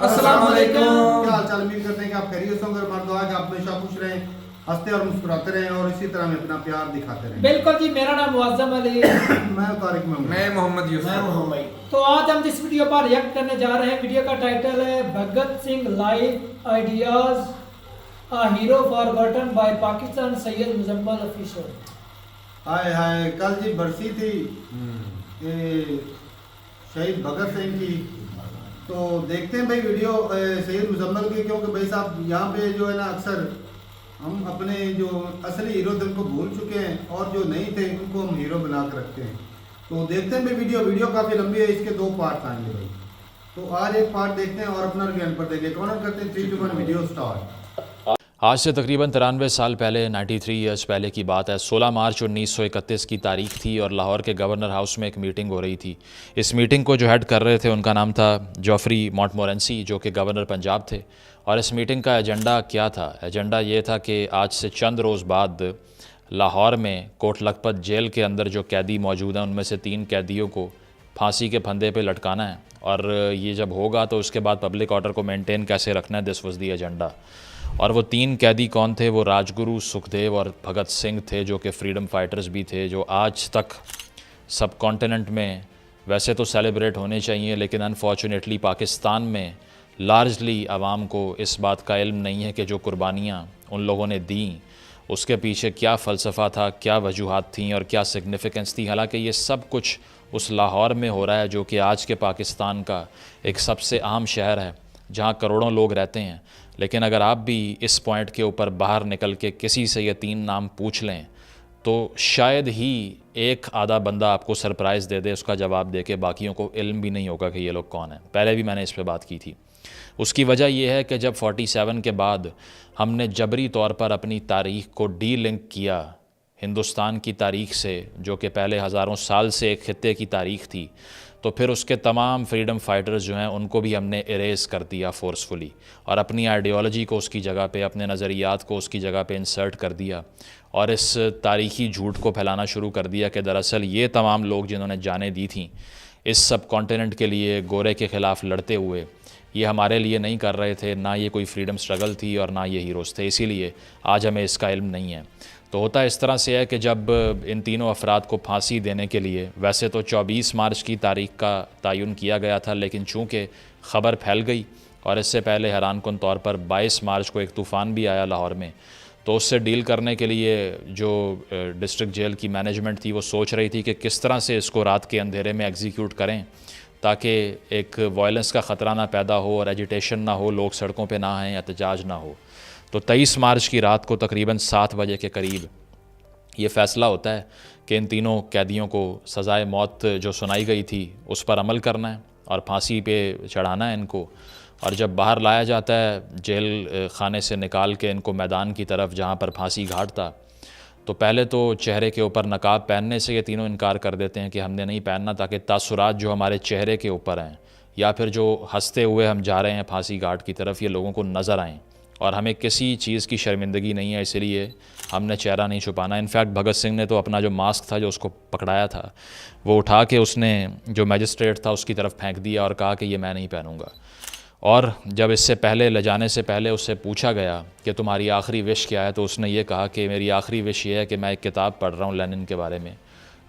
अस्सलाम वालेकुम। क्या हाल चाल, उम्मीद करते हैं कि आप खैरियत से होंगे। हमारी दुआ है कि आप हमेशा खुश रहें, हंसते और मुस्कुराते रहें और इसी तरह हमें अपना प्यार दिखाते रहें। बिल्कुल जी, मेरा नाम मुअज्जम अली है। मैं तारिक महमूद। मैं मोहम्मद यूसुफ। तो आज हम जिस वीडियो पर रिएक्ट करने जा रहे हैं, वीडियो का टाइटल है Bhagat Singh life ideas a hero forgotten by Pakistan Syed Muzammil official. Hi hi, कल जी बरसी थी ये शहीद भगत सिंह की, तो देखते हैं भाई वीडियो सैयद मुजम्मल की, क्योंकि भाई साहब यहाँ पे जो है ना अक्सर हम अपने जो असली हीरो थे उनको भूल चुके हैं और जो नहीं थे उनको हम हीरो बना कर रखते हैं। तो देखते हैं भाई वीडियो काफ़ी लंबी है, इसके 2 पार्ट आएंगे भाई। तो आज एक पार्ट देखते हैं और अपना रिव्यू पर देंगे। कौन करते हैं 3 2 1 वीडियो स्टार्ट। आज से तकरीबन 93 साल पहले 93 ईयर्स पहले की बात है। 16 मार्च 1931 की तारीख थी और लाहौर के गवर्नर हाउस में एक मीटिंग हो रही थी। इस मीटिंग को जो हेड कर रहे थे उनका नाम था जॉफरी मॉन्टमोरेंसी, जो कि गवर्नर पंजाब थे। और इस मीटिंग का एजेंडा क्या था? एजेंडा ये था कि आज से चंद रोज़ बाद लाहौर में कोट लखपत जेल के अंदर जो कैदी मौजूद हैं उनमें से 3 कैदियों को फांसी के फंदे पे लटकाना है। और ये जब होगा तो उसके बाद पब्लिक ऑर्डर को मेंटेन कैसे रखना है, दिस वाज द एजेंडा। और वो 3 कैदी कौन थे? वो राजगुरु, सुखदेव और भगत सिंह थे, जो कि फ्रीडम फाइटर्स भी थे, जो आज तक सब कॉन्टिनेंट में वैसे तो सेलिब्रेट होने चाहिए, लेकिन अनफॉर्चुनेटली पाकिस्तान में लार्जली आवाम को इस बात का इल्म नहीं है कि जो कुर्बानियाँ उन लोगों ने दी उसके पीछे क्या फ़लसफ़ा था, क्या वजूहात थी और क्या सिग्निफ़िकेंस थी। हालांकि ये सब कुछ उस लाहौर में हो रहा है जो कि आज के पाकिस्तान का एक सबसे अहम शहर है, जहाँ करोड़ों लोग रहते हैं। लेकिन अगर आप भी इस पॉइंट के ऊपर बाहर निकल के किसी से ये 3 नाम पूछ लें तो शायद ही एक आधा बंदा आपको सरप्राइज़ दे दे, उसका जवाब दे के बाकियों को इल्म भी नहीं होगा कि ये लोग कौन हैं। पहले भी मैंने इस पर बात की थी। उसकी वजह यह है कि जब 47 के बाद हमने जबरी तौर पर अपनी तारीख़ को डी लिंक किया हिंदुस्तान की तारीख़ से, जो कि पहले हज़ारों साल से एक खित्ते की तारीख़ थी, तो फिर उसके तमाम फ्रीडम फाइटर्स जो हैं उनको भी हमने इरेज़ कर दिया फोर्सफुली, और अपनी आइडियोलॉजी को उसकी जगह पे, अपने नज़रियात को उसकी जगह पे इंसर्ट कर दिया और इस तारीख़ी झूठ को फैलाना शुरू कर दिया कि दरअसल ये तमाम लोग जिन्होंने जानें दी थी इस सब कॉन्टिनेंट के लिए गोरे के ख़िलाफ़ लड़ते हुए, ये हमारे लिए नहीं कर रहे थे, ना ये कोई फ्रीडम स्ट्रगल थी और ना ये हीरोज़ थे, इसीलिए आज हमें इसका इल्म नहीं है। तो होता इस तरह से है कि जब इन तीनों अफराद को फांसी देने के लिए वैसे तो 24 मार्च की तारीख़ का तयन किया गया था, लेकिन चूँकि ख़बर फैल गई और इससे पहले हैरानकुन तौर पर 22 मार्च को एक तूफ़ान भी आया लाहौर में, तो उससे डील करने के लिए जो डिस्ट्रिक्ट जेल की मैनेजमेंट थी वो सोच रही थी कि किस तरह से इसको रात के अंधेरे में एग्जीक्यूट करें ताकि एक वायलेंस का ख़तरा ना पैदा हो और एजिटेशन ना हो, लोग सड़कों पे ना आएँ, एहतजाज ना हो। तो 23 मार्च की रात को तकरीबन 7 बजे के करीब ये फ़ैसला होता है कि इन तीनों कैदियों को सज़ाए मौत जो सुनाई गई थी उस पर अमल करना है और फांसी पे चढ़ाना है इनको। और जब बाहर लाया जाता है जेल खाने से निकाल के इनको मैदान की तरफ जहाँ पर फांसी घाट था, तो पहले तो चेहरे के ऊपर नकाब पहनने से ये तीनों इनकार कर देते हैं कि हमने नहीं पहनना, ताकि तासुरात जो हमारे चेहरे के ऊपर हैं या फिर जो हंसते हुए हम जा रहे हैं फांसी घाट की तरफ, ये लोगों को नज़र आएँ और हमें किसी चीज़ की शर्मिंदगी नहीं है, इसलिए हमने चेहरा नहीं छुपाना। इनफैक्ट भगत सिंह ने तो अपना जो मास्क था जो उसको पकड़ाया था वो उठा के उसने जो मैजिस्ट्रेट था उसकी तरफ फेंक दिया और कहा कि ये मैं नहीं पहनूंगा। और जब इससे पहले ले जाने से पहले उससे पूछा गया कि तुम्हारी आखिरी विश क्या है, तो उसने ये कहा कि मेरी आखिरी विश ये है कि मैं एक किताब पढ़ रहा हूँ लेनिन के बारे में,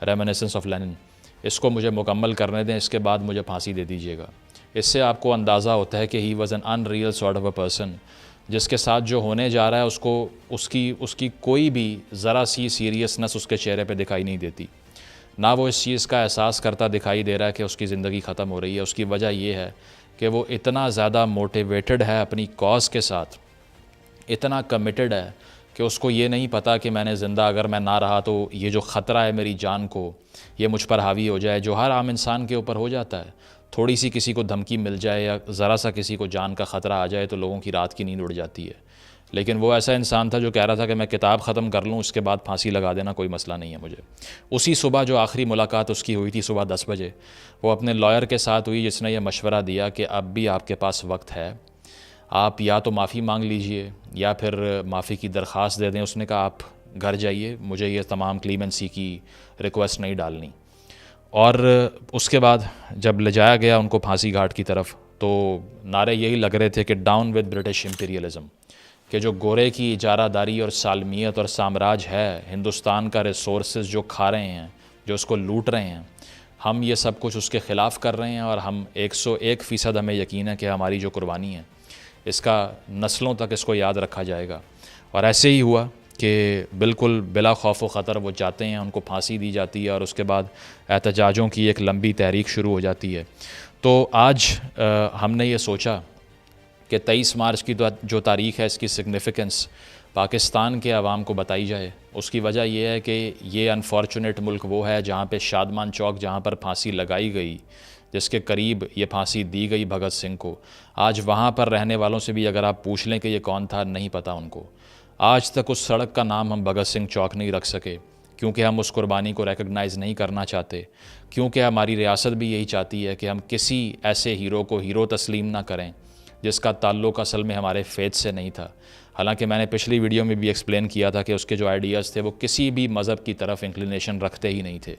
रेमिनिसेंस ऑफ लेनिन, इसको मुझे मुकम्मल करने दें, इसके बाद मुझे फांसी दे दीजिएगा। इससे आपको अंदाज़ा होता है कि he was an unreal sort of a person, जिसके साथ जो होने जा रहा है उसको उसकी कोई भी ज़रा सी सीरियसनेस उसके चेहरे पे दिखाई नहीं देती, ना वो इस चीज़ का एहसास करता दिखाई दे रहा है कि उसकी ज़िंदगी ख़त्म हो रही है। उसकी वजह ये है कि वो इतना ज़्यादा मोटिवेटेड है अपनी कॉज के साथ, इतना कमिटेड है कि उसको ये नहीं पता कि मैंने ज़िंदा अगर मैं ना रहा तो ये जो ख़तरा है मेरी जान को, ये मुझ पर हावी हो जाए, जो हर आम इंसान के ऊपर हो जाता है। थोड़ी सी किसी को धमकी मिल जाए या ज़रा सा किसी को जान का ख़तरा आ जाए तो लोगों की रात की नींद उड़ जाती है। लेकिन वो ऐसा इंसान था जो कह रहा था कि मैं किताब ख़त्म कर लूँ, उसके बाद फांसी लगा देना कोई मसला नहीं है मुझे। उसी सुबह जो आखिरी मुलाकात उसकी हुई थी सुबह 10 बजे, वो अपने लॉयर के साथ हुई जिसने ये मशवरा दिया कि अब भी आपके पास वक्त है, आप या तो माफ़ी मांग लीजिए या फिर माफ़ी की दरख्वास्त दे दें। उसने कहा आप घर जाइए, मुझे ये तमाम क्लीमेंसी की रिक्वेस्ट नहीं डालनी। और उसके बाद जब ले जाया गया उनको फांसी घाट की तरफ, तो नारे यही लग रहे थे कि डाउन विद ब्रिटिश इम्पीरियलिज़म, कि जो गोरे की इजारादारी और सालमियत और साम्राज्य है, हिंदुस्तान का रिसोर्सेज जो खा रहे हैं, जो उसको लूट रहे हैं, हम ये सब कुछ उसके ख़िलाफ़ कर रहे हैं और हम 101% हमें यकीन है कि हमारी जो कुर्बानी है इसका नस्लों तक इसको याद रखा जाएगा। और ऐसे ही हुआ कि बिल्कुल बिला खौफ व ख़तर वो जाते हैं, उनको फांसी दी जाती है और उसके बाद एहतजाजों की एक लंबी तहरीक शुरू हो जाती है। तो आज हमने ये सोचा कि 23 मार्च की जो तारीख़ है इसकी सिग्निफ़िकेंस पाकिस्तान के अवाम को बताई जाए। उसकी वजह यह है कि ये अनफॉर्चुनेट मुल्क वो है जहाँ पे शादमान चौक जहाँ पर फांसी लगाई गई, जिसके करीब ये फांसी दी गई भगत सिंह को, आज वहाँ पर रहने वालों से भी अगर आप पूछ लें कि ये कौन था, नहीं पता उनको। आज तक उस सड़क का नाम हम भगत सिंह चौक नहीं रख सके, क्योंकि हम उस कुर्बानी को रिकग्नाइज़ नहीं करना चाहते, क्योंकि हमारी रियासत भी यही चाहती है कि हम किसी ऐसे हीरो को हीरो तस्लीम ना करें जिसका ताल्लुक़ असल में हमारे फेथ से नहीं था। हालांकि मैंने पिछली वीडियो में भी एक्सप्लेन किया था कि उसके जो आइडियाज़ थे वो किसी भी मज़हब की तरफ इंक्लिनेशन रखते ही नहीं थे।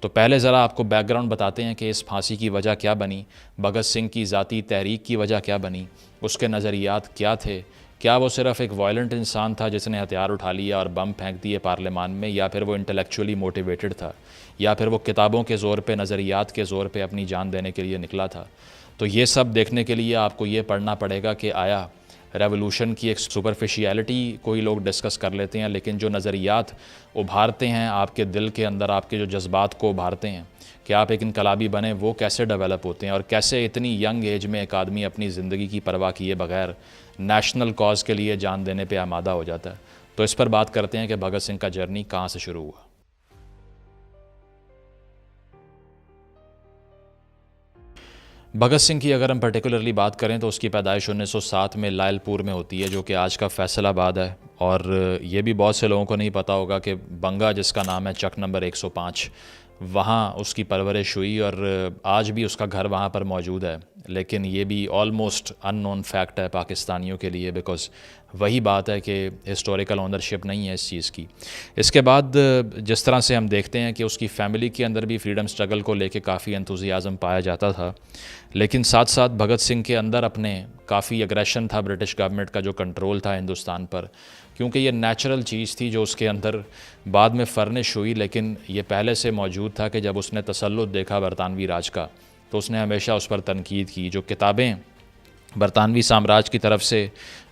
तो पहले ज़रा आपको बैकग्राउंड बताते हैं कि इस फांसी की वजह क्या बनी, भगत सिंह की ज़ाती तहरीक की वजह क्या बनी, उसके नज़रियात क्या थे, क्या वो सिर्फ़ एक वायलेंट इंसान था जिसने हथियार उठा लिया और बम फेंक दिए पार्लियामान में, या फिर वो इंटेलेक्चुअली मोटिवेटेड था, या फिर वो किताबों के ज़ोर पे, नज़रियात के ज़ोर पे अपनी जान देने के लिए निकला था। तो ये सब देखने के लिए आपको ये पढ़ना पड़ेगा कि आया रेवोल्यूशन की एक सुपरफिशियलिटी कोई लोग डिस्कस कर लेते हैं, लेकिन जो नज़रियात उभारते हैं आपके दिल के अंदर, आपके जो जज्बात को उभारते हैं कि आप एक इनकलाबी बने, वो कैसे डेवलप होते हैं और कैसे इतनी यंग एज में एक आदमी अपनी ज़िंदगी की परवाह किए बगैर नेशनल कॉज के लिए जान देने पे आमादा हो जाता है। तो इस पर बात करते हैं कि भगत सिंह का जर्नी कहाँ से शुरू हुआ। भगत सिंह की अगर हम पर्टिकुलरली बात करें तो उसकी पैदाइश 1907 में लायलपुर में होती है, जो कि आज का फैसलाबाद है। और ये भी बहुत से लोगों को नहीं पता होगा कि बंगा, जिसका नाम है चक नंबर 105, वहाँ उसकी परवरिश हुई और आज भी उसका घर वहाँ पर मौजूद है। लेकिन ये भी ऑलमोस्ट अननोन फैक्ट है पाकिस्तानियों के लिए, बिकॉज़ वही बात है कि हिस्टोरिकल ओनरशिप नहीं है इस चीज़ की। इसके बाद जिस तरह से हम देखते हैं कि उसकी फ़ैमिली के अंदर भी फ्रीडम स्ट्रगल को लेके काफ़ी एंथुसियाज़म पाया जाता था, लेकिन साथ साथ भगत सिंह के अंदर अपने काफ़ी एग्रेशन था ब्रिटिश गवर्नमेंट का जो कंट्रोल था हिंदुस्तान पर, क्योंकि ये नेचुरल चीज़ थी जो उसके अंदर बाद में फर्निश हुई, लेकिन ये पहले से मौजूद था कि जब उसने तसल्लुत देखा बरतानवी राज का तो उसने हमेशा उस पर तनकीद की। जो किताबें बरतानवी साम्राज्य की तरफ से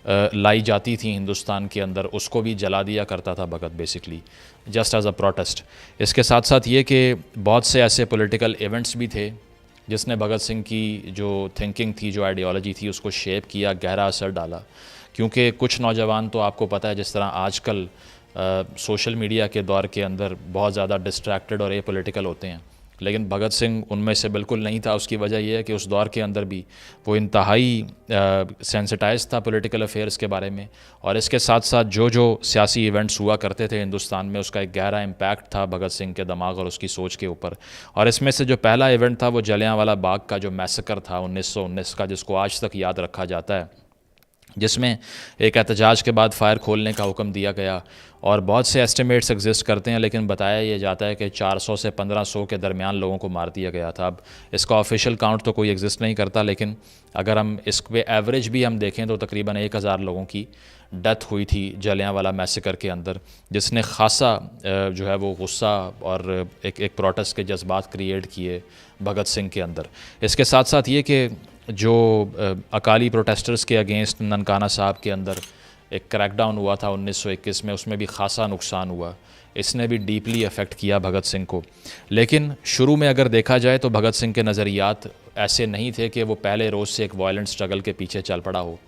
लाई जाती थी हिंदुस्तान के अंदर, उसको भी जला दिया करता था Bhagat, basically just as a protest. इसके साथ साथ ये कि बहुत से ऐसे पॉलिटिकल इवेंट्स भी थे जिसने भगत सिंह की जो थिंकिंग थी, जो आइडियोलॉजी थी, उसको शेप किया, गहरा असर डाला। क्योंकि कुछ नौजवान तो आपको पता है जिस तरह आजकल सोशल मीडिया के दौर के अंदर बहुत ज़्यादा डिस्ट्रैक्टेड और एपॉलिटिकल होते हैं, लेकिन भगत सिंह उनमें से बिल्कुल नहीं था। उसकी वजह यह है कि उस दौर के अंदर भी वो इंतहाई सेंसिटाइज था पॉलिटिकल अफेयर्स के बारे में, और इसके साथ साथ जो जो सियासी इवेंट्स हुआ करते थे हिंदुस्तान में, उसका एक गहरा इम्पैक्ट था भगत सिंह के दिमाग और उसकी सोच के ऊपर। और इसमें से जो पहला इवेंट था वो जलियांवाला बाग का जो मैसेकर था 1919 का, जिसको आज तक याद रखा जाता है, जिसमें एक एहतजाज के बाद फायर खोलने का हुक्म दिया गया। और बहुत से एस्टिमेट्स एग्जिस्ट करते हैं, लेकिन बताया यह जाता है कि 400 से 1500 के दरमियान लोगों को मार दिया गया था। अब इसका ऑफिशियल काउंट तो कोई एग्जिस्ट नहीं करता, लेकिन अगर हम इस पे एवरेज भी हम देखें तो तकरीबन 1000 लोगों की डेथ हुई थी जलियांवाला मैसेकर के अंदर, जिसने खासा जो है वो गुस्सा और एक प्रोटेस्ट के जज्बात क्रिएट किए भगत सिंह के अंदर। इसके साथ साथ ये कि जो अकाली प्रोटेस्टर्स के अगेंस्ट ननकाना साहब के अंदर एक क्रैकडाउन हुआ था 1921 में, उसमें भी खासा नुकसान हुआ। इसने भी डीपली अफेक्ट किया भगत सिंह को। लेकिन शुरू में अगर देखा जाए तो भगत सिंह के नज़रियात ऐसे नहीं थे कि वो पहले रोज़ से एक वायलेंट स्ट्रगल के पीछे चल पड़ा हो।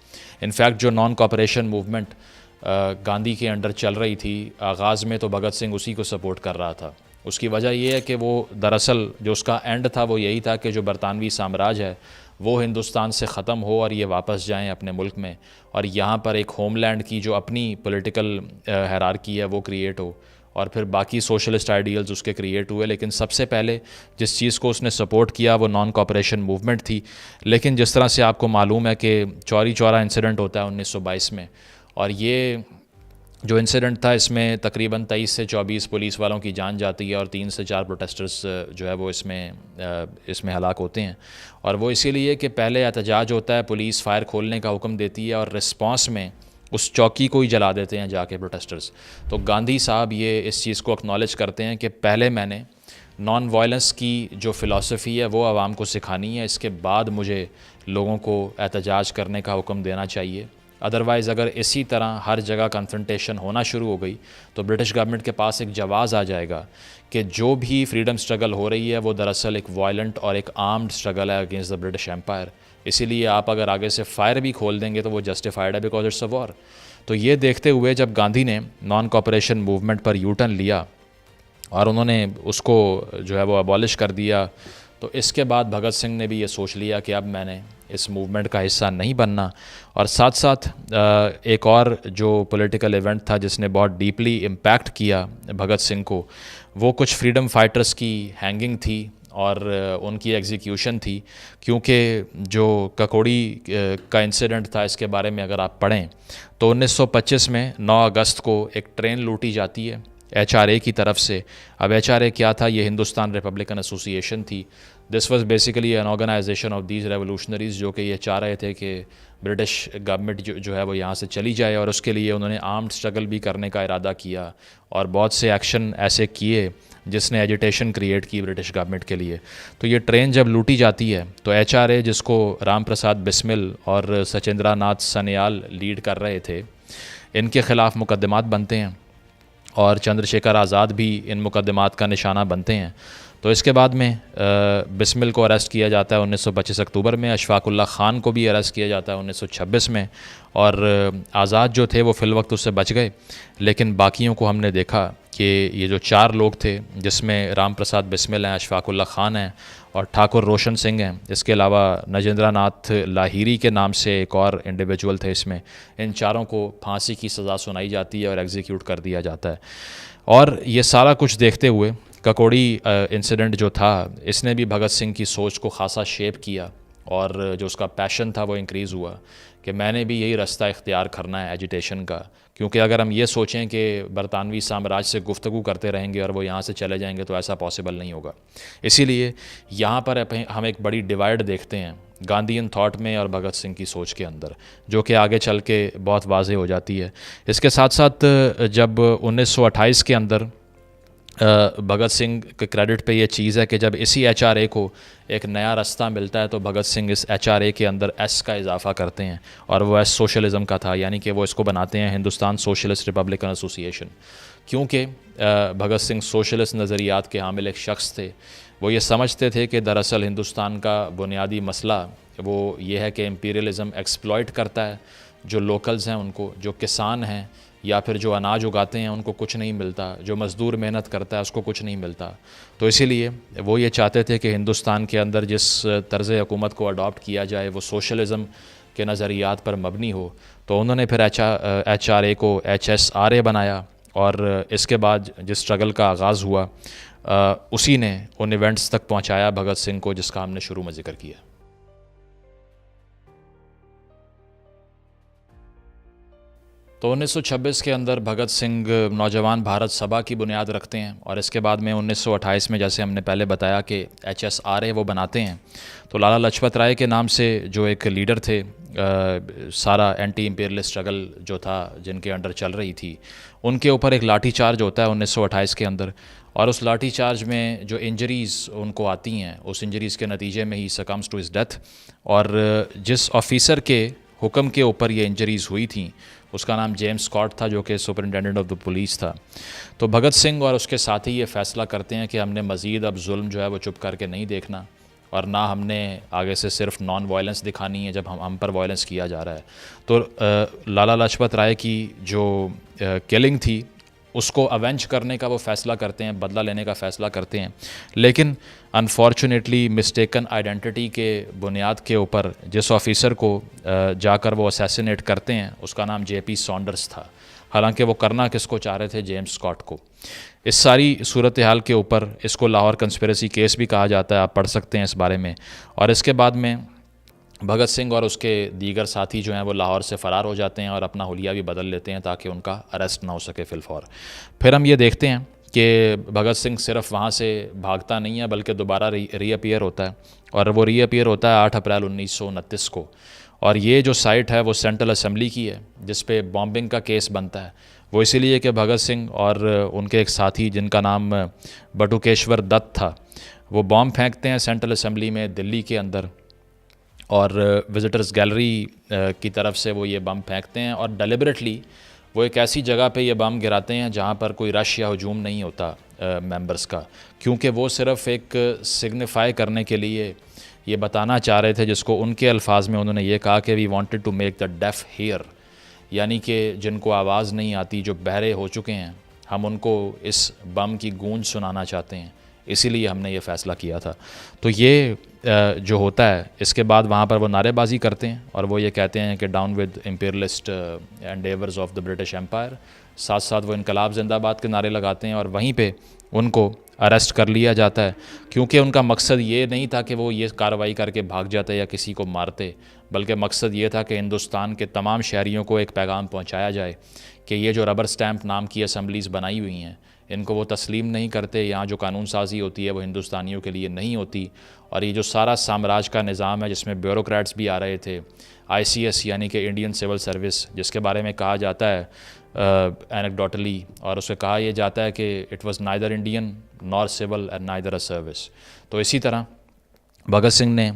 इनफैक्ट जो नॉन कॉपरेशन मूवमेंट गांधी के अंडर चल रही थी आगाज़ में, तो भगत सिंह उसी को सपोर्ट कर रहा था। उसकी वजह यह है कि वो दरअसल जो उसका एंड था वो यही था कि जो बरतानवी साम्राज्य है वो हिंदुस्तान से ख़त्म हो और ये वापस जाएं अपने मुल्क में, और यहाँ पर एक होमलैंड की जो अपनी पॉलिटिकल हायरार्की है वो क्रिएट हो, और फिर बाकी सोशलिस्ट आइडियल्स उसके क्रिएट हुए। लेकिन सबसे पहले जिस चीज़ को उसने सपोर्ट किया वो नॉन कॉपरेशन मूवमेंट थी। लेकिन जिस तरह से आपको मालूम है कि चौरी चौरा इंसिडेंट होता है 1922 में, और ये जो इंसिडेंट था इसमें तकरीबन 23 से 24 पुलिस वालों की जान जाती है और 3 से 4 प्रोटेस्टर्स जो है वो इसमें हलाक होते हैं। और वो इसीलिए कि पहले एहतजाज होता है, पुलिस फायर खोलने का हुक्म देती है और रिस्पांस में उस चौकी को ही जला देते हैं जाके प्रोटेस्टर्स। तो गांधी साहब ये इस चीज़ को एक्नॉलेज करते हैं कि पहले मैंने नॉन वायलेंस की जो फ़िलासफ़ी है वो आवाम को सिखानी है, इसके बाद मुझे लोगों को एहतजाज करने का हुक्म देना चाहिए। अदरवाइज़ अगर इसी तरह हर जगह कन्फ्रंटेशन होना शुरू हो गई तो ब्रिटिश गवर्नमेंट के पास एक जवाज़ आ जाएगा कि जो भी फ्रीडम स्ट्रगल हो रही है वो दरअसल एक वायलेंट और एक आर्म्ड स्ट्रगल है अगेंस्ट द ब्रिटिश एम्पायर। इसीलिए आप अगर आगे से फायर भी खोल देंगे तो वो जस्टिफाइड है बिकॉज इट्स अ वॉर। तो ये देखते हुए जब गांधी ने नॉन कॉपरेशन मूवमेंट पर यू टर्न लिया और उन्होंने उसको जो है वो अबॉलिश कर दिया, तो इसके बाद भगत सिंह ने भी ये सोच लिया कि अब मैंने इस मूवमेंट का हिस्सा नहीं बनना। और साथ साथ एक और जो पॉलिटिकल इवेंट था जिसने बहुत डीपली इम्पैक्ट किया भगत सिंह को, वो कुछ फ्रीडम फाइटर्स की हैंगिंग थी और उनकी एग्जीक्यूशन थी। क्योंकि जो ककोड़ी का इंसिडेंट था इसके बारे में अगर आप पढ़ें तो 1925 में 9 अगस्त को एक ट्रेन लूटी जाती है HRA की तरफ से। अब HRA क्या था? ये हिंदुस्तान रिपब्लिकन एसोसिएशन थी। This was basically an organisation of these revolutionaries जो कि ये चाह रहे थे कि ब्रिटिश गवर्नमेंट जो है वो यहाँ से चली जाए, और उसके लिए उन्होंने आर्म्ड स्ट्रगल भी करने का इरादा किया और बहुत से एक्शन ऐसे किए जिसने एजिटेशन क्रिएट की ब्रिटिश गवर्नमेंट के लिए। तो ये ट्रेन जब लूटी जाती है तो HRA, जिसको राम प्रसाद बिस्मिल और सचिंद्रा नाथ सन्याल लीड कर रहे थे, इनके ख़िलाफ़ मुकदमात बनते हैं और चंद्रशेखर आज़ाद भी इन मुकदमात का निशाना बनते हैं। तो इसके बाद में बिस्मिल को अरेस्ट किया जाता है 1925 अक्टूबर में, अशफाकुल्ला ख़ान को भी अरेस्ट किया जाता है 1926 में, और आज़ाद जो थे वो फ़िल वक्त उससे बच गए। लेकिन बाकियों को हमने देखा कि ये जो 4 लोग थे, जिसमें राम प्रसाद बिस्मिल हैं, अशफाकुल्ला ख़ान हैं और ठाकुर रोशन सिंह हैं, इसके अलावा नजेंद्र नाथ लाहिरी के नाम से एक और इंडिविजुअल थे इसमें, इन चारों को फांसी की सज़ा सुनाई जाती है और एग्जीक्यूट कर दिया जाता है। और ये सारा कुछ देखते हुए ककोड़ी इंसिडेंट जो था, इसने भी भगत सिंह की सोच को ख़ासा शेप किया और जो उसका पैशन था वो इंक्रीज़ हुआ कि मैंने भी यही रास्ता इख्तियार करना है एजिटेशन का। क्योंकि अगर हम ये सोचें कि बरतानवी साम्राज्य से गुफ्तगू करते रहेंगे और वो यहाँ से चले जाएंगे तो ऐसा पॉसिबल नहीं होगा। इसीलिए यहाँ पर हम एक बड़ी डिवाइड देखते हैं गांधीयन थॉट में और भगत सिंह की सोच के अंदर, जो कि आगे चल के बहुत वाज़ेह हो जाती है। इसके साथ साथ जब 1928 के अंदर भगत सिंह के क्रेडिट पे ये चीज़ है कि जब इसी HRA को एक नया रास्ता मिलता है तो भगत सिंह इस HRA के अंदर S का इजाफा करते हैं और वो S सोशलिज़म का था, यानी कि वो इसको बनाते हैं हिंदुस्तान सोशलिस्ट रिपब्लिकन एसोसिएशन। क्योंकि भगत सिंह सोशलिस्ट नज़रियात के हामिल एक शख्स थे। वो ये समझते थे कि दरअसल हिंदुस्तान का बुनियादी मसला वो ये है कि इम्पीरियलिज़म एक्सप्लॉइट करता है जो लोकल्स हैं उनको, जो किसान हैं या फिर जो अनाज उगाते हैं उनको कुछ नहीं मिलता, जो मज़दूर मेहनत करता है उसको कुछ नहीं मिलता। तो इसीलिए वो ये चाहते थे कि हिंदुस्तान के अंदर जिस तर्ज़ हुकूमत को अडॉप्ट किया जाए वो सोशलिज़म के नज़रियात पर मबनी हो। तो उन्होंने फिर HRA को HSRA बनाया और इसके बाद जिस स्ट्रगल का आगाज़ हुआ उसी ने उन इवेंट्स तक पहुँचाया भगत सिंह को जिसका हमने शुरू में ज़िक्र किया। तो 1926 के अंदर भगत सिंह नौजवान भारत सभा की बुनियाद रखते हैं और इसके बाद में 1928 में, जैसे हमने पहले बताया, कि HSRA वो बनाते हैं। तो लाला लाजपत राय के नाम से जो एक लीडर थे, सारा एंटी इम्पीरियलिस्ट स्ट्रगल जो था जिनके अंडर चल रही थी, उनके ऊपर एक लाठी चार्ज होता है 1928 के अंदर। और उस लाठी चार्ज में जो इंजरीज़ उनको आती हैं, उस इंजरीज़ के नतीजे में ही सकम्स टू हिज डेथ। और जिस ऑफिसर के हुक्म के ऊपर ये इंजरीज़ हुई थी उसका नाम जेम्स स्कॉट था, जो कि सुपरिटेंडेंट ऑफ द पुलिस था। तो भगत सिंह और उसके साथी ये फ़ैसला करते हैं कि हमने मज़ीद अब जुल्म जो है वो चुप करके नहीं देखना और ना हमने आगे से सिर्फ नॉन वायलेंस दिखानी है जब हम पर वायलेंस किया जा रहा है। तो लाला लाजपत राय की जो किलिंग थी उसको अवेंज करने का वो फ़ैसला करते हैं, बदला लेने का फ़ैसला करते हैं। लेकिन अनफॉर्चुनेटली मिस्टेकन आइडेंटिटी के बुनियाद के ऊपर जिस ऑफ़िसर को जाकर वो असैसिनेट करते हैं उसका नाम JP सॉन्डर्स था। हालांकि वो करना किसको चाह रहे थे? जेम्स स्कॉट को। इस सारी सूरत हाल के ऊपर इसको लाहौर कंस्पिरेसी केस भी कहा जाता है, आप पढ़ सकते हैं इस बारे में। और इसके बाद में भगत सिंह और उसके दीगर साथी जो हैं वो लाहौर से फ़रार हो जाते हैं और अपना हुलिया भी बदल लेते हैं ताकि उनका अरेस्ट ना हो सके फिलफौर। फिर हम ये देखते हैं कि भगत सिंह सिर्फ वहाँ से भागता नहीं है बल्कि दोबारा रीअपीयर होता है, और वो रीअपीयर होता है 8 अप्रैल 1929 को। और ये जो साइट है वो सेंट्रल असम्बली की है जिस पे बॉम्बिंग का केस बनता है। वो इसीलिए कि भगत सिंह और उनके एक साथी जिनका नाम बटुकेश्वर दत्त था, वो बॉम्ब फेंकते हैं सेंट्रल असम्बली में दिल्ली के अंदर, और विज़िटर्स गैलरी की तरफ से वो ये बम फेंकते हैं और डेलिबरेटली वो एक ऐसी जगह पे ये बम गिराते हैं जहाँ पर कोई रश या हजूम नहीं होता मेंबर्स का, क्योंकि वो सिर्फ़ एक सिग्निफाई करने के लिए ये बताना चाह रहे थे, जिसको उनके अल्फाज में उन्होंने ये कहा कि we wanted to make the deaf hear, यानी कि जिनको आवाज़ नहीं आती, जो बहरे हो चुके हैं, हम उनको इस बम की गूंज सुनाना चाहते हैं, इसीलिए हमने ये फ़ैसला किया था। तो ये जो होता है, इसके बाद वहाँ पर वो नारेबाजी करते हैं और वो ये कहते हैं कि down with imperialist endeavours of the British Empire. साथ साथ वो इनकलाब जिंदाबाद के नारे लगाते हैं और वहीं पे उनको अरेस्ट कर लिया जाता है, क्योंकि उनका मकसद ये नहीं था कि वो ये कार्रवाई करके भाग जाते या किसी को मारते, बल्कि मकसद ये था कि हिंदुस्तान के तमाम शहरियों को एक पैगाम पहुँचाया जाए कि ये जो रबर स्टैम्प नाम की असम्बलीज़ बनाई हुई हैं, इनको वो तस्लीम नहीं करते। यहाँ जो कानून साजी होती है वो हिंदुस्तानियों के लिए नहीं होती। और ये जो सारा साम्राज्य का निज़ाम है जिसमें ब्यूरोक्रेट्स भी आ रहे थे, ICS यानी कि इंडियन सिविल सर्विस, जिसके बारे में कहा जाता है एनेक्डोटली, और उसे कहा यह जाता है कि it was neither Indian nor civil and neither a service. तो इसी तरह भगत सिंह ने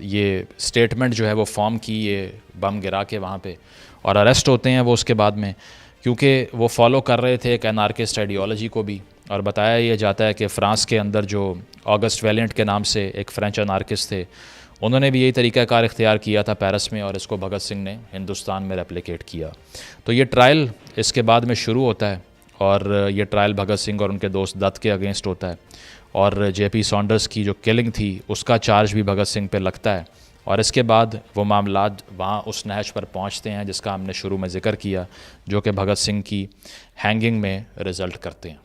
ये स्टेटमेंट जो है वो फॉर्म की, ये बम गिरा के वहाँ पे, और अरेस्ट होते हैं वो उसके बाद में, क्योंकि वो फॉलो कर रहे थे एक एनार्किस्ट आइडियोलॉजी को भी। और बताया यह जाता है कि फ़्रांस के अंदर जो ऑगस्ट वैलेंट के नाम से एक फ़्रेंच एनार्किस्ट थे, उन्होंने भी यही तरीक़ाकार इख्तियार किया था पेरिस में, और इसको भगत सिंह ने हिंदुस्तान में रेप्लिकेट किया। तो ये ट्रायल इसके बाद में शुरू होता है, और ये ट्रायल भगत सिंह और उनके दोस्त दत्त के अगेंस्ट होता है, और JP सॉन्डर्स की जो किलिंग थी उसका चार्ज भी भगत सिंह पे लगता है। और इसके बाद वो मामलात वहाँ उस नहज पर पहुँचते हैं जिसका हमने शुरू में ज़िक्र किया, जो कि भगत सिंह की हैंगिंग में रिज़ल्ट करते हैं।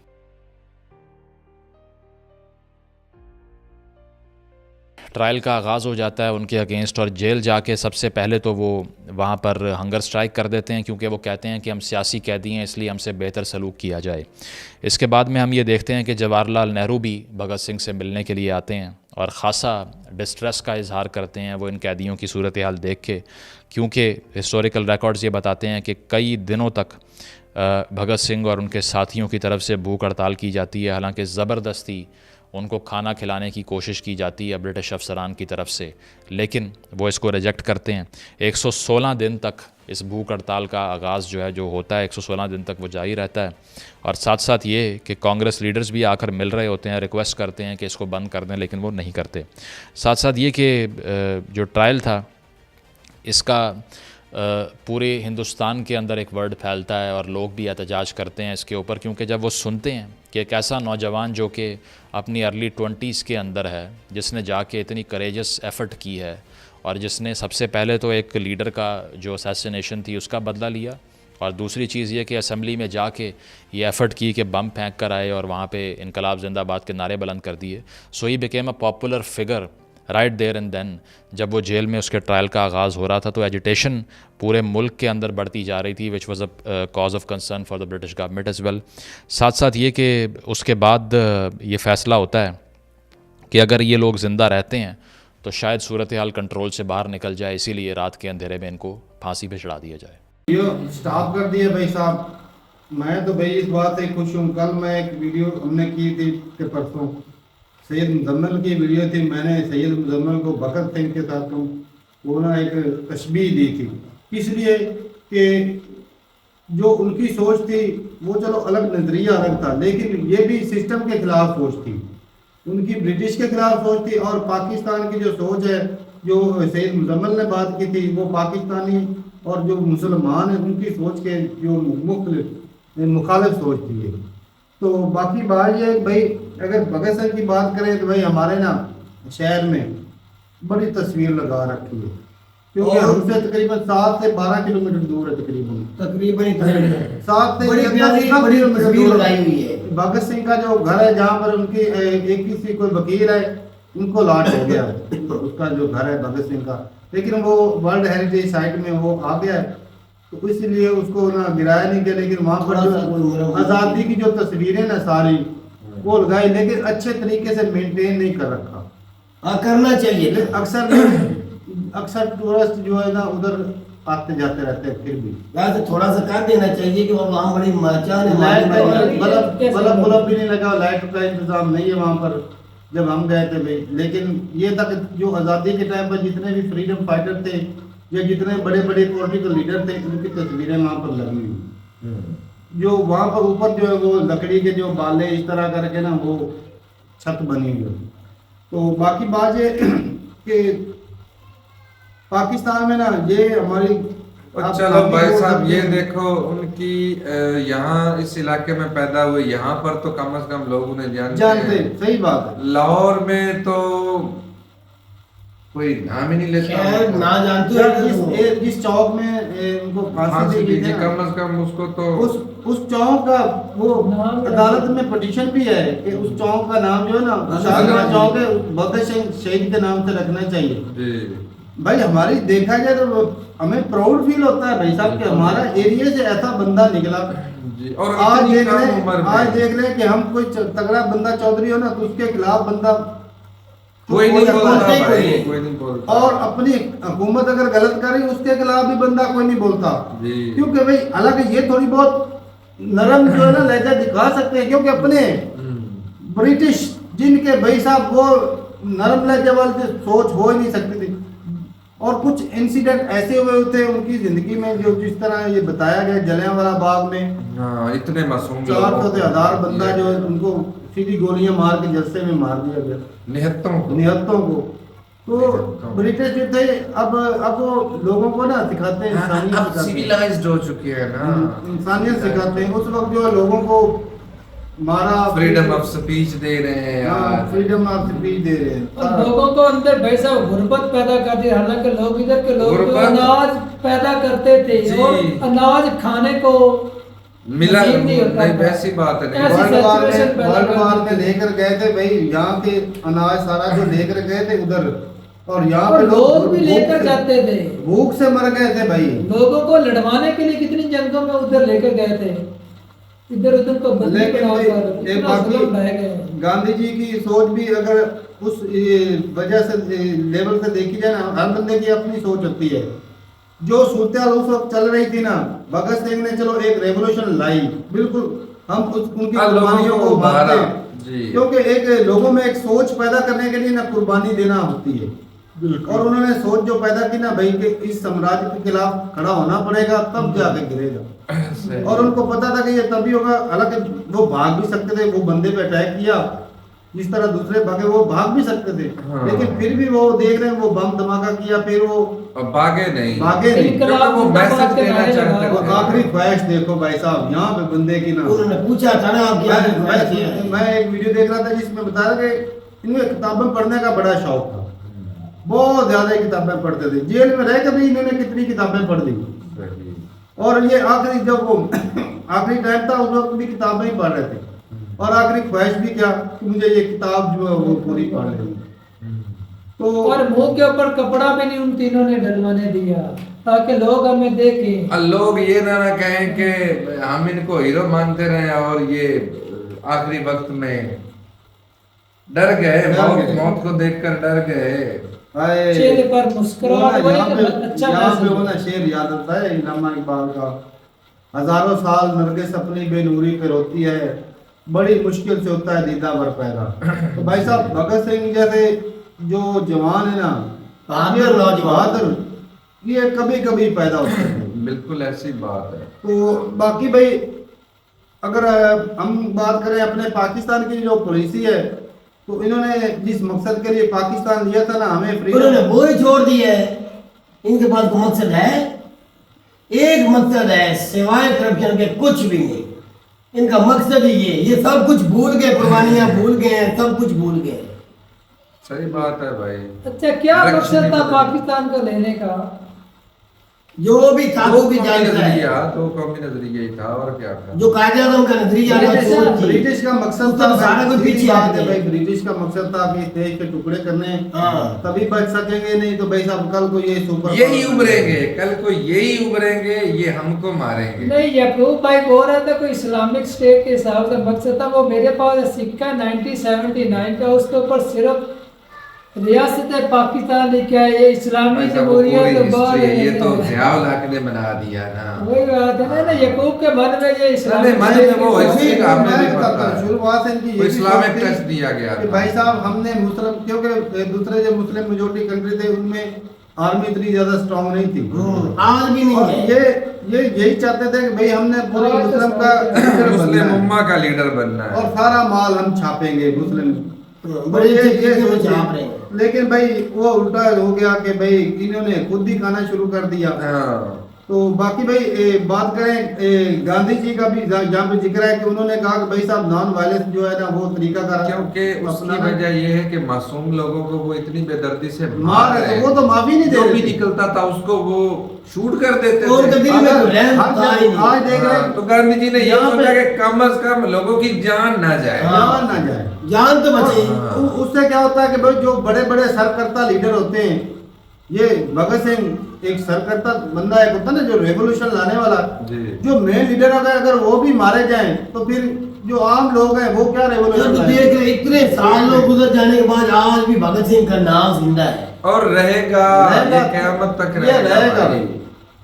ट्रायल का आगाज़ हो जाता है उनके अगेंस्ट, और जेल जाके सबसे पहले तो वो वहाँ पर हंगर स्ट्राइक कर देते हैं, क्योंकि वो कहते हैं कि हम सियासी कैदी हैं, इसलिए हमसे बेहतर सलूक किया जाए। इसके बाद में हम ये देखते हैं कि जवाहरलाल नेहरू भी भगत सिंह से मिलने के लिए आते हैं और ख़ासा डिस्ट्रेस का इजहार करते हैं वो इन कैदियों की सूरत हाल देख के, क्योंकि हिस्टोरिकल रिकॉर्ड्स ये बताते हैं कि कई दिनों तक भगत सिंह और उनके साथियों की तरफ से भूख हड़ताल की जाती है। हालांकि ज़बरदस्ती उनको खाना खिलाने की कोशिश की जाती है ब्रिटिश अफसरान की तरफ से, लेकिन वो इसको रिजेक्ट करते हैं। 116 दिन तक इस भूख हड़ताल का आगाज़ जो है जो होता है, 116 दिन तक वो जारी रहता है। और साथ साथ ये कि कांग्रेस लीडर्स भी आकर मिल रहे होते हैं, रिक्वेस्ट करते हैं कि इसको बंद कर दें, लेकिन वो नहीं करते। साथ साथ ये कि जो ट्रायल था इसका पूरे हिंदुस्तान के अंदर एक वर्ड फैलता है और लोग भी एहतजाज करते हैं इसके ऊपर, क्योंकि जब वो सुनते हैं कि एक ऐसा नौजवान जो कि अपनी अर्ली 20s के अंदर है, जिसने जाके इतनी करेजस एफ़र्ट की है और जिसने सबसे पहले तो एक लीडर का जो असैसिनेशन थी उसका बदला लिया, और दूसरी चीज़ ये कि असम्बली में जाके ये एफ़र्ट की कि बम फेंक कर आए और वहाँ पे इनकलाब जिंदाबाद के नारे बुलंद कर दिए। So he became a popular figure right there and then. जब वो जेल में उसके ट्रायल का आगाज़ हो रहा था तो एजिटेशन पूरे मुल्क के अंदर बढ़ती जा रही थी, which was a cause of concern for the British government as well. साथ साथ ये कि उसके बाद ये फ़ैसला होता है कि अगर ये लोग ज़िंदा रहते हैं तो शायद सूरत हाल कंट्रोल से बाहर निकल जाए, इसीलिए रात के अंधेरे में इनको फांसी पे चढ़ा दिया जाए। वीडियो स्टॉप कर दिया भाई साहब। मैं तो भाई इस बात से खुश हूँ। कल मैं एक वीडियो हमने की थी कि परसों सैयद मुजम्मल की वीडियो थी, मैंने सैयद मुजम्मल को भगत सिंह के साथ वो ना एक तशबीह दी थी, इसलिए कि जो उनकी सोच थी वो चलो अलग नज़रिया अलग था, लेकिन ये भी सिस्टम के खिलाफ सोच थी, उनकी ब्रिटिश के खिलाफ सोच थी। और पाकिस्तान की जो सोच है, जो सैयद मुजम्मल ने बात की थी, वो पाकिस्तानी और जो मुसलमान हैं उनकी सोच के जो मुखालिफ सोच थी है। तो बाकी बात ये भाई, अगर भगत सिंह की बात करें तो भाई हमारे ना शहर में बड़ी तस्वीर लगा रखी है, क्योंकि हमसे तकरीबन 7 से 12 किलोमीटर दूर है, तकरीबन 7 से तस्वीर लगाई हुई है। भगत सिंह का जो घर है, जहाँ पर उनकी एक किसी कोई वकील है, उनको लॉट हो गया उसका जो घर है भगत सिंह का, लेकिन वो वर्ल्ड हेरिटेज साइट में वो आ गया है, तो इसलिए उसको ना गिराया नहीं गया। लेकिन वहाँ पर जो आज़ादी की जो तस्वीरें ना सारी वो लगाई, लेकिन अच्छे तरीके से मेंटेन नहीं कर रखा। हाँ करना चाहिए। अक्सर टूरिस्ट जो है ना उधर आते जाते रहते हैं, फिर भी यहाँ से थोड़ा सा कर देना चाहिए कि वहाँ बड़ी मचान है, बल्ब भी नहीं लगा, लाइट का इंतजाम नहीं है वहाँ पर जब हम गए थे भाई। लेकिन ये तक जो आज़ादी के टाइम पर जितने भी फ्रीडम फाइटर थे या जितने बड़े बड़े पॉलिटिकल लीडर थे उनकी तस्वीरें वहाँ पर लगी हुई। जो वहाँ पर ऊपर जो है वो लकड़ी के जो बाले इस तरह करके ना वो छत बनी हुई। तो बाकी बात ये कि पाकिस्तान में ना ये हमारी चलो भाई साहब ये देखो उनकी यहाँ इस इलाके में पैदा हुए, यहाँ पर तो कम से कम लोग उन्हें जानते हैं। सही बात है। लाहौर में तो कोई नाम ही नहीं लेता, ना जानते जिस चौक में उनको फांसी दी गई कम से कम उसको तो उस चौक का वो अदालत में पिटीशन भी है कि उस चौक का नाम जो है ना शाहजहां चौक है भगत सिंह शहीद के नाम से रखना चाहिए जी। भाई हमारी देखा जाए तो हमें प्राउड फील होता है भाई साहब कि हमारा एरिया से ऐसा बंदा निकला जी। और आज इतनी देख कम रहे उम्र में आज देख रहे कि हम कोई तगड़ा बंदा चौधरी हो ना तो उसके खिलाफ बंदा कोई नहीं बोलता बोलते भाई, कोई कोई नहीं बोलता। और अपनी हुकूमत अगर गलत करे उसके खिलाफ भी बंदा कोई नहीं बोलता जी। क्योंकि भाई हालांकि ये थोड़ी बहुत नरम जो है ना लहजा दिखा सकते हैं, क्योंकि अपने ब्रिटिश जिनके भाई साहब वो नरम लहजे वाले सोच हो ही नहीं सकती थी। और कुछ इंसिडेंट ऐसे हुए थे उनकी जिंदगी में जो जिस तरह ये बताया गया जलियांवाला बाग में हाँ, इतने मासूम 400 से 1000 बंदा जो है उनको सीधी गोलियां मार के जस्से में मार दिया गया, निहत्तों को। तो ब्रिटिश जो थे अब वो लोगों को ना सिखाते हैं, इंसानियत सिखाते हैं, सिविलाइज्ड हो चुके हैं ना, इंसानियत सिखाते हैं। उस वक्त जो है लोगों को मारा, फ्रीडम ऑफ स्पीच दे रहे हैं यार, फ्रीडम ऑफ स्पीच दे रहे हैं। और लोगों को अंदर भाई साहब गुर्बत पैदा कर दी। हालांकि लोग इधर के लोग जो अनाज पैदा करते थे और अनाज खाने को मिला नहीं होता नहीं, था। वैसी बात है ऐसी situation पैदा वर्ल्ड वार कर में दी। लेकर गए थे भाई, यहाँ के अनाज सारा जो लेकर गए थे उधर, और यहाँ और पे लोग भी लेकर जाते थे, भूख से मर गए थे भाई। लोगों को लड़वाने के लिए कितनी जंगों में उधर लेकर गए थे, इधर उधर को बंदी लेकिन बनाकर भाई, एक इतना बाकी जुल्म ढाए गए। गांधी जी की सोच भी अगर उस वजह से लेवल से देखी जाए ना, हर बंदे की अपनी सोच होती है। जो सूरत उस वक्त चल रही थी ना, भगत सिंह ने चलो एक रेवोल्यूशन लाई, बिल्कुल हम उनकी कुर्बानियों को मानते हैं, क्योंकि एक लोगों में एक सोच पैदा करने के लिए ना कुर्बानी देना होती है। और उन्होंने सोच जो पैदा की ना भाई कि इस साम्राज्य के खिलाफ खड़ा होना पड़ेगा तब जाके गिरेगा। और उनको पता था कि ये तभी होगा। हालांकि वो भाग भी सकते थे, वो बंदे पे अटैक किया जिस तरह दूसरे भागे वो भाग भी सकते थे, लेकिन फिर भी वो देख रहे हैं वो बम धमाका किया, फिर वो भागे नहीं इनकलाब वो मैसेज देना चाहते वो आखिरी ख्वाहिश देखो भाई साहब यहाँ पे बंदे की ना। उन्होंने पूछा था ना आप क्या मैं एक वीडियो देख रहा था जिसमें बताया कि इन्हें किताबें पढ़ने का बड़ा शौक था, बहुत ज्यादा किताबें पढ़ते थे। जेल में रह के भी इन्होंने कितनी किताबें पढ़ ली। और ये आखिरी जब वो आखिरी टाइम था उस वक्त भी किताबें ही पढ़ रहे थे, और आखिरी ख्वाहिश भी क्या कि मुझे ये किताब जो है वो पूरी पढ़ लेनी। तो और मुंह के ऊपर कपड़ा भी नहीं उन तीनों ने डलवाने दिया ताकि लोग हमें देखें। लोग ये ना कहें कि हम इनको हीरो मानते रहे और ये आखिरी वक्त में डर गए, मौत को देखकर डर गए। चेहरे पर मुस्कुराहट यहाँ पे होना शेर याद आता है इल्लामा इकबाल का, हजारों साल नरगिस अपनी बेनूरी पे रोती है, बड़ी मुश्किल से होता है दीदा बर पैदा। तो भाई साहब भगत सिंह जैसे जो जवान है ना, बहादुर, ये कभी कभी पैदा होते हैं। बिल्कुल ऐसी बात है। तो बाकी भाई अगर हम बात करें अपने पाकिस्तान की जो पॉलिसी है, तो इन्होंने जिस मकसद के लिए पाकिस्तान लिया था ना, हमें उन्होंने वो ही छोड़ दिया है। इनके पास कोई मकसद है? एक मकसद है सिवाय करप्शन के कुछ भी नहीं। इनका मकसद ही ये सब कुछ भूल गए, कुर्बानियां भूल गए हैं, सब कुछ भूल गए। सही बात है भाई। अच्छा क्या मकसद था पाकिस्तान को लेने का? जो भी था वो भी जानता है, नजरिया तो कौमी नजरिया ही था और क्या था। जो कायदे आजम का नजरिया था, सोच थी। ब्रिटिश का मकसद तो था सारा कुछ सीधी पीछे बात हट है गया। भाई, ब्रिटिश का मकसद था कि इस देश के टुकड़े करने, हाँ। तभी बच सकेंगे, नहीं तो भाई साहब कल को ये सुपर यही उभरेंगे, कल को यही उभरेंगे, ये हमको मारेंगे। नहीं, याकूब भाई बोल रहा था कोई इस्लामिक स्टेट के हिसाब से मकसद था। वो मेरे पास सिक्का 1979 का, उसके ऊपर सिर्फ रियासत पाकिस्तान लिखा है, ये इस्लामी भाई साहब, जमहूरियत पूरी के बाद हिस्ट्री है, ये तो ज़ियाउल हक ने बना दिया ना। वही बात है ना, याकूब के मन में ये इस्लामिक मन स्टेट में वो की- हिस्ट्री का हमें भी पता है। शुरुआत से इनकी वो ये इस्लामिक सोच थी टच दिया गया कि था। भाई साहब हमने मुस्लिम, क्योंकि दूसरे जो मुस्लिम मेजोरिटी कंट्री थे उनमें आर्मी इतनी ज्यादा स्ट्रांग नहीं थी, आज भी नहीं और है। ये यही चाहते थे कि भाई हमने पूरे हाँ, तो मुस्लिम का लीडर बनना मुस्लिम है उम्मा का लीडर बनना है। और सारा माल हम छापेंगे मुस्लिम। बड़े ये तरीके से सोची। छाप रहे हैं। लेकिन भाई वो उल्टा हो गया कि भाई इन्होंने खुद ही खाना शुरू कर दिया। हाँ। तो बाकी भाई बात करें गांधी जी का भी जहाँ पे जिक्र है कि उन्होंने कहा कि भाई साहब नॉन वायलेंस जो है ना वो तरीका का क्योंकि उसकी वजह ये है कि मासूम लोगों को वो इतनी बेदर्दी से मार रहे है, हैं। तो वो तो माफी नहीं दे जो रहे भी थे। निकलता था उसको वो शूट कर देते और थे। कभी में तो रहम हर था ही जगह आज नहीं। देख रहे हाँ, हैं तो गांधी जी ने ये यहाँ सोचा पे- कि कम से कम लोगों की जान ना जाए। हाँ। जान ना जाए। जान तो बचे। हाँ। उससे क्या होता है कि भाई जो बड़े बड़े सरकर्ता लीडर होते हैं, ये भगत सिंह एक सरकर्ता बंदा एक होता है ना जो रेवोल्यूशन लाने वाला, जी। जो मेन लीडर अगर वो भी मारे जाएं तो फिर जो आम लोग हैं वो क्या जब रेवोल्यूशन तो देख रहे इतने सालों गुजर जाने के बाद आज भी भगत सिंह का नाम जिंदा है। और रहेगा, ये क़यामत तक ये रहेगा भाई।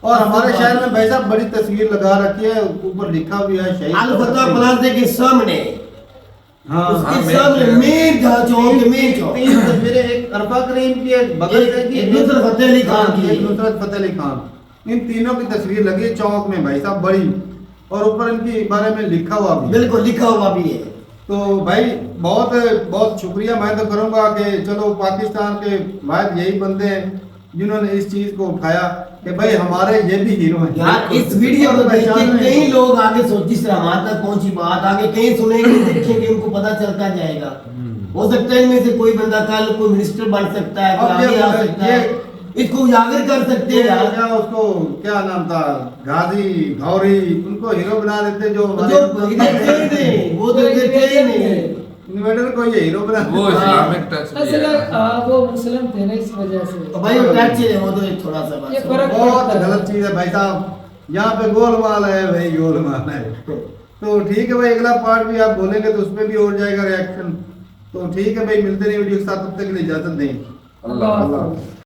और हमारे शहर में भाई साहब बड़ी तस्वीर लगा रखी है, ऊपर लिखा भी है शहीद अल भगत फतह सिंह। प्लाजा के सामने, हाँ उसके हाँ, सामने मेन मेन जहाँ चौक के मेन चौक, तीन तस्वीरें, एक अरफा करीम की, एक भगत सिंह की, एक नुसरत फतेह अली खान की। एक नुसरत फतेह अली खान। इन तीनों की तस्वीर लगी है चौक में भाई साहब बड़ी, और ऊपर इनके बारे में लिखा हुआ भी है। बिल्कुल लिखा हुआ भी है। तो भाई बहुत बहुत शुक्रिया मैं तो करूंगा कि चलो पाकिस्तान के बाद यही बंदे हैं जिन्होंने इस चीज को उठाया कि भाई हमारे ये भी हीरो हैं। यार इस वीडियो को देख के कई लोग आगे सोच, जिस तरह हमारे तक पहुंची बात, आगे कहीं सुनेंगे देखेंगे, उनको पता चलता जाएगा। हो सकता है इनमें से कोई बंदा कल कोई मिनिस्टर बन सकता है, कोई अब आगे आ सकता है, इसको उजागर कर सकते हैं यार। क्या उसको क्या नाम था, गाजी गौरी, उनको हीरो बना देते जो जो इधर थे ही नहीं, वो तो इधर थे ही नहीं। इन्वेटर को ये हीरो बना वो देते। इस्लामिक टच भी असल है। वो मुस्लिम थे ना, इस वजह से। तो भाई वो टैक्स है, वो तो एक थोड़ा सा ये बस। फर्क बहुत पड़ता है। गलत चीज है भाई साहब, यहाँ पे गोलमाल है भाई, गोलमाल है। तो ठीक है भाई, अगला पार्ट भी आप बोलेंगे तो उसमें भी हो जाएगा रिएक्शन। तो ठीक है भाई, मिलते नहीं वीडियो के साथ, तब तक के लिए इजाजत दें। अल्लाह हाफ़िज़।